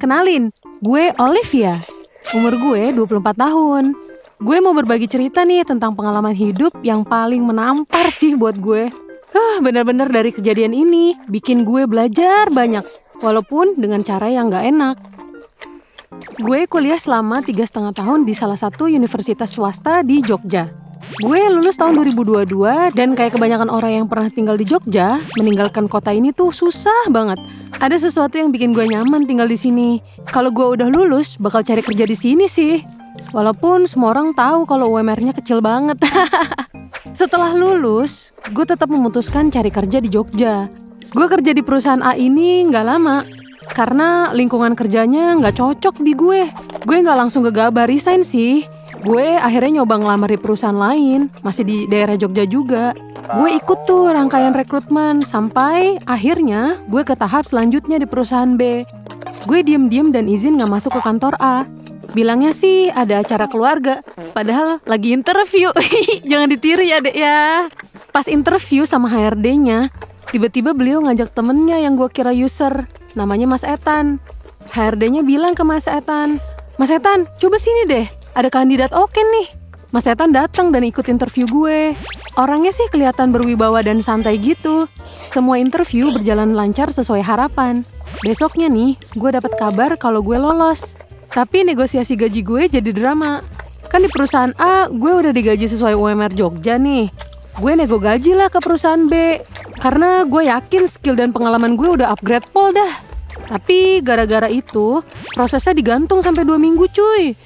Kenalin, gue Olivia. Umur gue 24 tahun. Gue mau berbagi cerita nih tentang pengalaman hidup yang paling menampar sih buat gue. Bener-bener dari kejadian ini bikin gue belajar banyak, walaupun dengan cara yang gak enak. Gue kuliah selama 3,5 tahun di salah satu universitas swasta di Jogja. Gue lulus tahun 2022 dan kayak kebanyakan orang yang pernah tinggal di Jogja, meninggalkan kota ini tuh susah banget. Ada sesuatu yang bikin gue nyaman tinggal di sini. Kalau gue udah lulus, bakal cari kerja di sini sih. Walaupun semua orang tahu kalau UMR-nya kecil banget. Setelah lulus, gue tetap memutuskan cari kerja di Jogja. Gue kerja di perusahaan A ini nggak lama, karena lingkungan kerjanya nggak cocok di gue. Gue nggak langsung gegabah resign sih. Gue akhirnya nyoba ngelamar di perusahaan lain, masih di daerah Jogja juga. Gue ikut tuh rangkaian rekrutmen, sampai akhirnya gue ke tahap selanjutnya di perusahaan B. Gue diem-diem dan izin gak masuk ke kantor A. Bilangnya sih ada acara keluarga, padahal lagi interview. Jangan ditiru ya dek ya. Pas interview sama HRD-nya, tiba-tiba beliau ngajak temennya yang gue kira user, namanya Mas Etan. HRD-nya bilang ke Mas Etan, "Mas Etan, coba sini deh. Ada kandidat oke nih." Mas Etan datang dan ikut interview gue. Orangnya sih kelihatan berwibawa dan santai gitu. Semua interview berjalan lancar sesuai harapan. Besoknya nih, gue dapat kabar kalau gue lolos. Tapi negosiasi gaji gue jadi drama. Kan di perusahaan A, gue udah digaji sesuai UMR Jogja nih. Gue nego gaji lah ke perusahaan B. Karena gue yakin skill dan pengalaman gue udah upgrade pol dah. Tapi gara-gara itu, prosesnya digantung sampai 2 minggu cuy.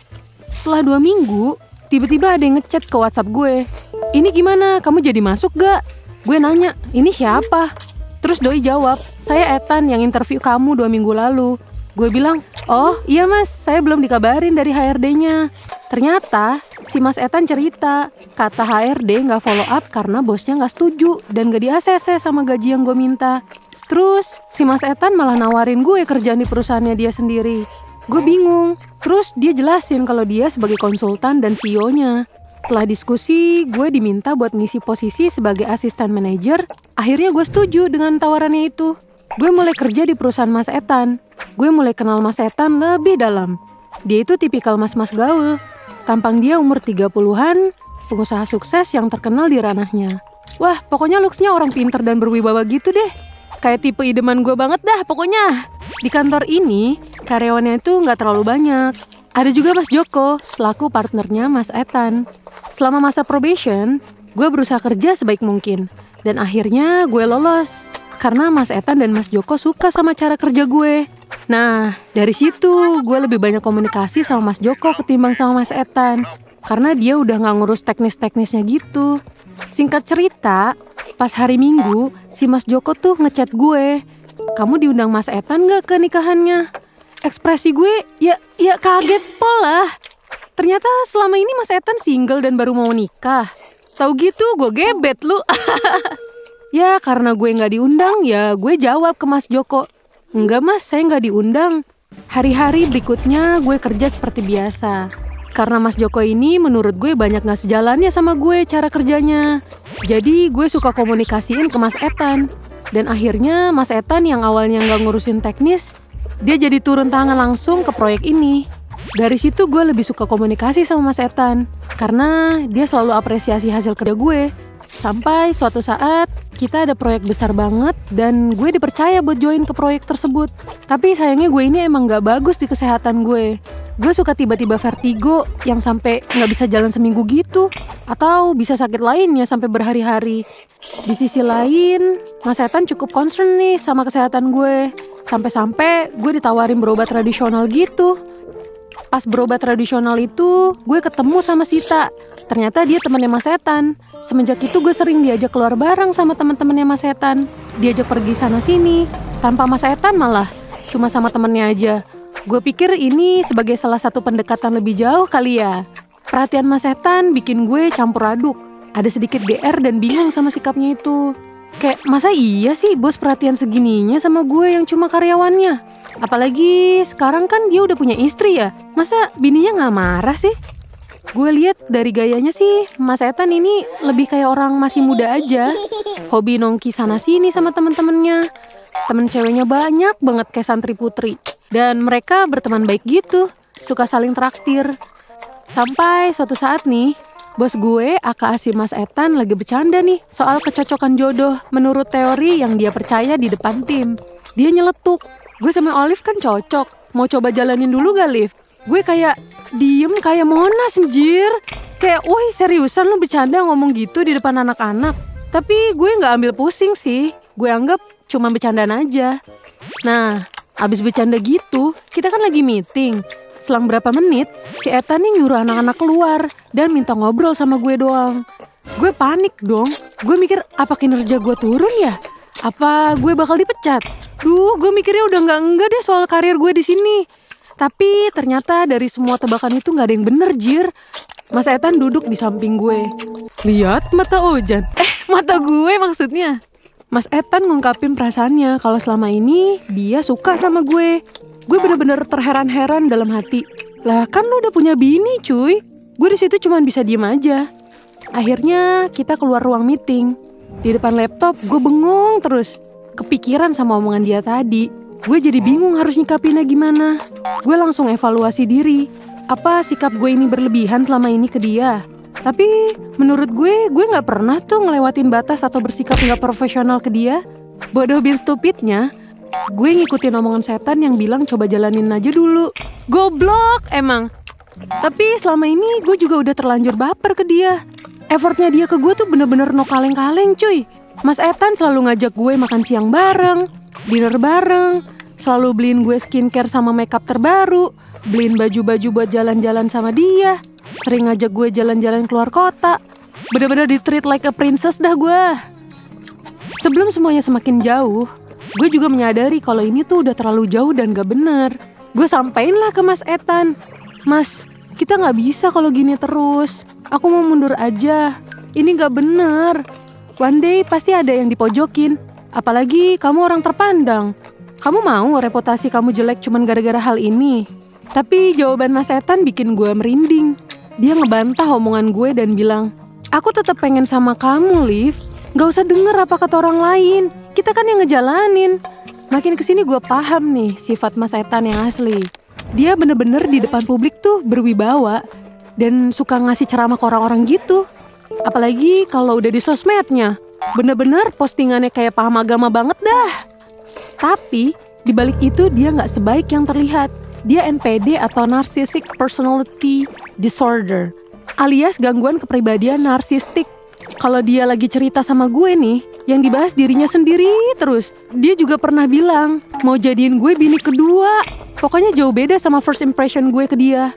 Setelah 2 minggu, tiba-tiba ada yang ngechat ke WhatsApp gue. "Ini gimana? Kamu jadi masuk gak?" Gue nanya, "Ini siapa?" Terus doi jawab, "Saya Etan yang interview kamu 2 minggu lalu." Gue bilang, "Oh iya mas, saya belum dikabarin dari HRD-nya." Ternyata si Mas Etan cerita, kata HRD gak follow up karena bosnya gak setuju dan gak di-ACC sama gaji yang gue minta. Terus si Mas Etan malah nawarin gue kerjaan di perusahaannya dia sendiri. Gue bingung. Terus dia jelasin kalau dia sebagai konsultan dan CEO-nya. Setelah diskusi, gue diminta buat ngisi posisi sebagai asisten manajer. Akhirnya gue setuju dengan tawarannya itu. Gue mulai kerja di perusahaan Mas Etan. Gue mulai kenal Mas Etan lebih dalam. Dia itu tipikal mas-mas gaul. Tampang dia umur 30-an, pengusaha sukses yang terkenal di ranahnya. Wah, pokoknya looks-nya orang pinter dan berwibawa gitu deh. Kayak tipe idaman gue banget dah pokoknya. Di kantor ini, karyawannya itu nggak terlalu banyak. Ada juga Mas Joko, selaku partnernya Mas Etan. Selama masa probation, gue berusaha kerja sebaik mungkin. Dan akhirnya gue lolos. Karena Mas Etan dan Mas Joko suka sama cara kerja gue. Nah, dari situ gue lebih banyak komunikasi sama Mas Joko ketimbang sama Mas Etan. Karena dia udah nggak ngurus teknis-teknisnya gitu. Singkat cerita, pas hari Minggu, si Mas Joko tuh ngechat gue, "Kamu diundang Mas Etan gak ke nikahannya?" Ekspresi gue, ya kaget pol lah. Ternyata selama ini Mas Etan single dan baru mau nikah. Tahu gitu gue gebet lu. Ya karena gue gak diundang, ya gue jawab ke Mas Joko, "Enggak mas, saya gak diundang." Hari-hari berikutnya gue kerja seperti biasa. Karena Mas Joko ini menurut gue banyak gak sejalannya sama gue cara kerjanya. Jadi gue suka komunikasiin ke Mas Etan. Dan akhirnya Mas Etan yang awalnya gak ngurusin teknis, dia jadi turun tangan langsung ke proyek ini. Dari situ gue lebih suka komunikasi sama Mas Etan. Karena dia selalu apresiasi hasil kerja gue. Sampai suatu saat kita ada proyek besar banget dan gue dipercaya buat join ke proyek tersebut. Tapi sayangnya gue ini emang gak bagus di kesehatan gue. Gue suka tiba-tiba vertigo yang sampai gak bisa jalan seminggu gitu. Atau bisa sakit lainnya sampai berhari-hari. Di sisi lain, Mas Etan cukup concern nih sama kesehatan gue. Sampai-sampai gue ditawarin berobat tradisional gitu. Pas berobat tradisional itu, gue ketemu sama Sita. Ternyata dia temannya Mas Etan. Semenjak itu gue sering diajak keluar bareng sama teman-temannya Mas Etan. Diajak pergi sana-sini. Tanpa Mas Etan malah, cuma sama temennya aja. Gue pikir ini sebagai salah satu pendekatan lebih jauh kali ya. Perhatian Mas Etan bikin gue campur aduk. Ada sedikit GR dan bingung sama sikapnya itu. Kayak masa iya sih bos perhatian segininya sama gue yang cuma karyawannya? Apalagi sekarang kan dia udah punya istri ya. Masa bininya gak marah sih? Gue lihat dari gayanya sih Mas Etan ini lebih kayak orang masih muda aja. Hobi nongki sana sini sama temen-temennya. Temen ceweknya banyak banget kayak santri putri. Dan mereka berteman baik gitu, suka saling traktir. Sampai suatu saat nih, bos gue aka si Mas Ethan lagi bercanda nih soal kecocokan jodoh menurut teori yang dia percaya di depan tim. Dia nyeletuk, gue sama Olive kan cocok, mau coba jalanin dulu gak Liv? Gue kayak diem kayak Monas anjir. Kayak, woi seriusan lu bercanda ngomong gitu di depan anak-anak? Tapi gue gak ambil pusing sih, gue anggap cuma bercandaan aja. Nah, abis bercanda gitu, kita kan lagi meeting. Selang berapa menit, si Ethan nih nyuruh anak-anak keluar dan minta ngobrol sama gue doang. Gue panik dong, gue mikir apa kinerja gue turun ya? Apa gue bakal dipecat? Duh, gue mikirnya udah enggak deh soal karir gue di sini. Tapi ternyata dari semua tebakan itu gak ada yang bener, Jir. Mas Ethan duduk di samping gue. Lihat mata Ojan. Mata gue maksudnya. Mas Ethan ngungkapin perasaannya kalau selama ini dia suka sama gue. Gue bener-bener terheran-heran dalam hati. Lah kan lu udah punya bini cuy. Gue di situ cuma bisa diem aja. Akhirnya kita keluar ruang meeting. Di depan laptop gue bengong terus. Kepikiran sama omongan dia tadi. Gue jadi bingung harus nyikapinnya gimana. Gue langsung evaluasi diri. Apa sikap gue ini berlebihan selama ini ke dia? Tapi menurut gue gak pernah tuh ngelewatin batas atau bersikap gak profesional ke dia. Bodoh bin stupidnya, gue ngikutin omongan setan yang bilang coba jalanin aja dulu. Goblok emang. Tapi selama ini gue juga udah terlanjur baper ke dia. Effortnya dia ke gue tuh bener-bener no kaleng-kaleng cuy. Mas Ethan selalu ngajak gue makan siang bareng, dinner bareng, selalu beliin gue skincare sama makeup terbaru, beliin baju-baju buat jalan-jalan sama dia, sering ngajak gue jalan-jalan keluar kota. Bener-bener di-treat like a princess dah gue. Sebelum semuanya semakin jauh, gue juga menyadari kalau ini tuh udah terlalu jauh dan gak bener. Gue sampein lah ke Mas Ethan. Mas, kita gak bisa kalau gini terus. Aku mau mundur aja. Ini gak bener. One day pasti ada yang dipojokin. Apalagi kamu orang terpandang. Kamu mau reputasi kamu jelek cuman gara-gara hal ini? Tapi jawaban Mas Ethan bikin gue merinding. Dia ngebantah omongan gue dan bilang, aku tetap pengen sama kamu, Liv. Gak usah denger apa kata orang lain. Kita kan yang ngejalanin. Makin kesini gue paham nih sifat Mas Ethan yang asli. Dia bener-bener di depan publik tuh berwibawa dan suka ngasih ceramah ke orang-orang gitu. Apalagi kalau udah di sosmednya, bener-bener postingannya kayak paham agama banget dah. Tapi dibalik itu dia nggak sebaik yang terlihat. Dia NPD atau Narcissistic Personality Disorder, alias gangguan kepribadian narsistik. Kalau dia lagi cerita sama gue nih, yang dibahas dirinya sendiri terus. Dia juga pernah bilang mau jadiin gue bini kedua. Pokoknya jauh beda sama first impression gue ke dia.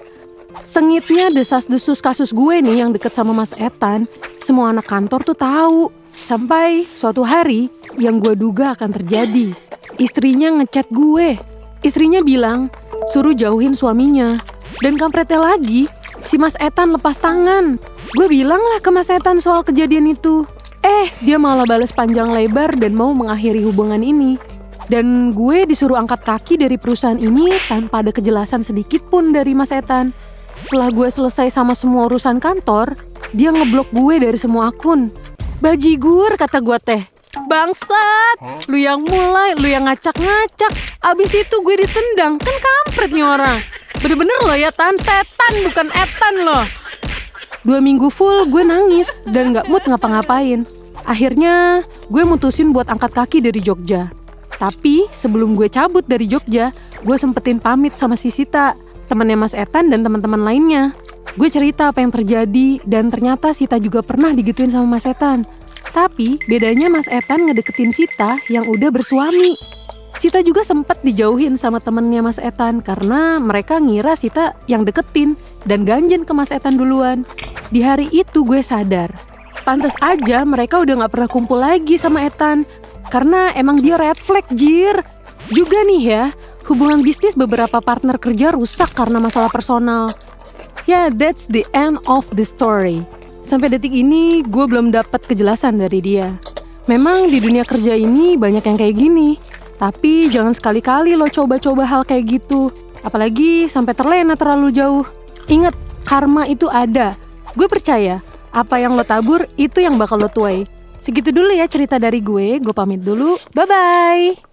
Sengitnya desas-desus kasus gue nih yang deket sama Mas Ethan, semua anak kantor tuh tahu. Sampai suatu hari yang gue duga akan terjadi. Istrinya ngechat gue. Istrinya bilang suruh jauhin suaminya. Dan kampretnya lagi, si Mas Ethan lepas tangan. Gue bilang lah ke Mas Ethan soal kejadian itu. Dia malah balas panjang lebar dan mau mengakhiri hubungan ini. Dan gue disuruh angkat kaki dari perusahaan ini tanpa ada kejelasan sedikit pun dari Mas Ethan. Setelah gue selesai sama semua urusan kantor, dia ngeblok gue dari semua akun. Bajigur kata gue teh. Bangsat, lu yang mulai, lu yang ngacak-ngacak. Abis itu gue ditendang, kan kampret nih orang. Bener-bener lo ya Tan, setan bukan Ethan lo. 2 minggu full gue nangis dan gak mood ngapa-ngapain. Akhirnya gue mutusin buat angkat kaki dari Jogja. Tapi sebelum gue cabut dari Jogja, gue sempetin pamit sama si Sita, temannya Mas Ethan dan teman-teman lainnya. Gue cerita apa yang terjadi dan ternyata Sita juga pernah digituin sama Mas Ethan. Tapi bedanya Mas Ethan ngedeketin Sita yang udah bersuami. Sita juga sempat dijauhin sama temennya Mas Ethan karena mereka ngira Sita yang deketin dan ganjen ke Mas Ethan duluan. Di hari itu gue sadar, pantes aja mereka udah gak pernah kumpul lagi sama Ethan. Karena emang dia red flag, Jir. Juga nih ya, hubungan bisnis beberapa partner kerja rusak karena masalah personal. Ya, that's the end of the story. Sampai detik ini gue belum dapat kejelasan dari dia. Memang di dunia kerja ini banyak yang kayak gini. Tapi jangan sekali-kali lo coba-coba hal kayak gitu. Apalagi sampai terlena terlalu jauh. Ingat, karma itu ada. Gue percaya, apa yang lo tabur itu yang bakal lo tuai. Segitu dulu ya cerita dari gue pamit dulu. Bye-bye.